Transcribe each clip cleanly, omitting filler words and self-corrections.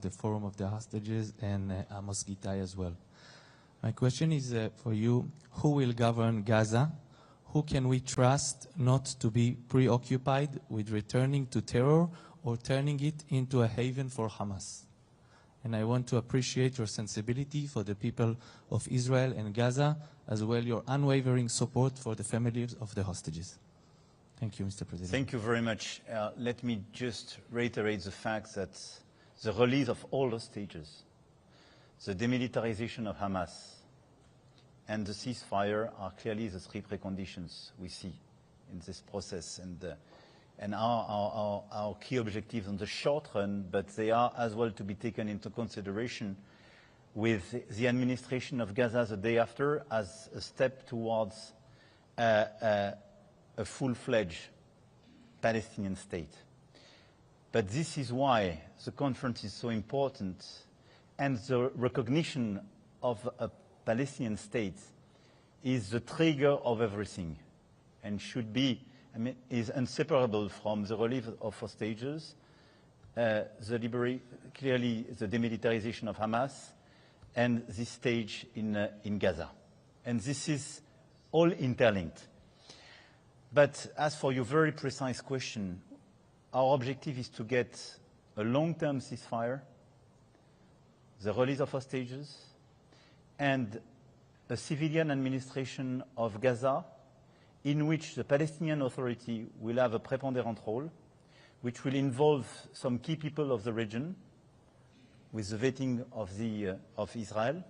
the Forum of the Hostages and Amos Gitai as well. My question is for you, who will govern Gaza? Who can we trust not to be preoccupied with returning to terror or turning it into a haven for Hamas? And I want to appreciate your sensibility for the people of Israel and Gaza, as well your unwavering support for the families of the hostages. Thank you, Mr. President. Thank you very much. Let me just reiterate the fact that the release of all hostages, the demilitarization of Hamas, and the ceasefire are clearly the three preconditions we see in this process. And our key objectives on the short run, but they are as well to be taken into consideration with the administration of Gaza the day after as a step towards a full-fledged Palestinian state. But this is why the conference is so important, and the recognition of a Palestinian state is the trigger of everything and should be, is inseparable from the relief of hostages, clearly the demilitarization of Hamas, and this stage in Gaza. And this is all interlinked. But as for your very precise question, our objective is to get a long-term ceasefire, the release of hostages, and a civilian administration of Gaza in which the Palestinian Authority will have a preponderant role, which will involve some key people of the region with the vetting of Israel,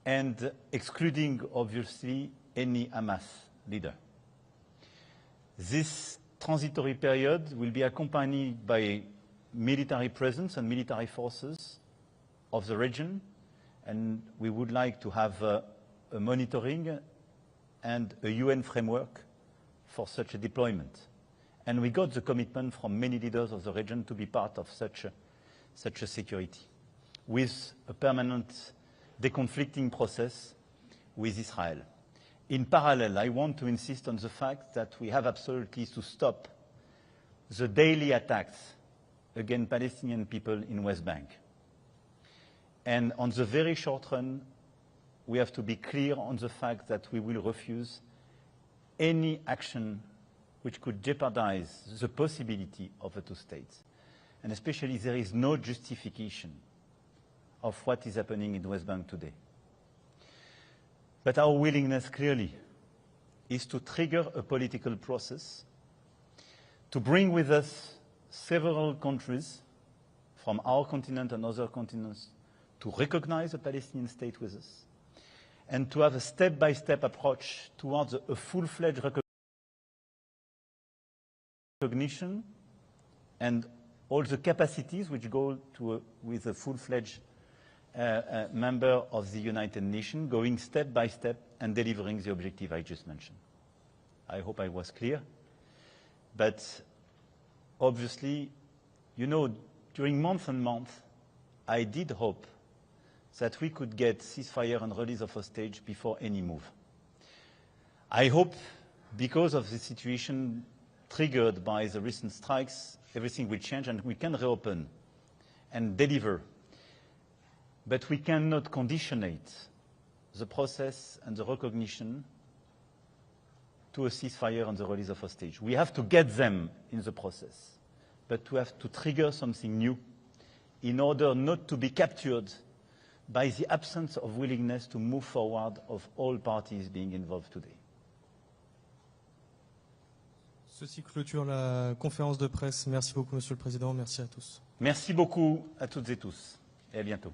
and excluding, obviously, any Hamas leader. This transitory period will be accompanied by military presence and military forces of the region, and we would like to have a monitoring and a UN framework for such a deployment. And we got the commitment from many leaders of the region to be part of such a security, with a permanent deconflicting process with Israel. In parallel, I want to insist on the fact that we have absolutely to stop the daily attacks against Palestinian people in West Bank. And on the very short run, we have to be clear on the fact that we will refuse any action which could jeopardize the possibility of a two states. And especially there is no justification of what is happening in the West Bank today. But our willingness clearly is to trigger a political process, to bring with us several countries from our continent and other continents to recognize a Palestinian state with us, and to have a step-by-step approach towards a full-fledged recognition and all the capacities which go with a full-fledged member of the United Nations, going step by step and delivering the objective I just mentioned. I hope I was clear. But obviously, you know, during months and months, I did hope that we could get ceasefire and release of hostage before any move. I hope, because of the situation triggered by the recent strikes, everything will change and we can reopen and deliver. But we cannot conditionate the process and the recognition to a ceasefire and the release of hostage. We have to get them in the process, but we have to trigger something new in order not to be captured by the absence of willingness to move forward of all parties being involved today. Ceci clôture la conférence de presse. Merci beaucoup, Monsieur le Président. Merci à tous. Merci beaucoup à toutes et tous. Et à bientôt.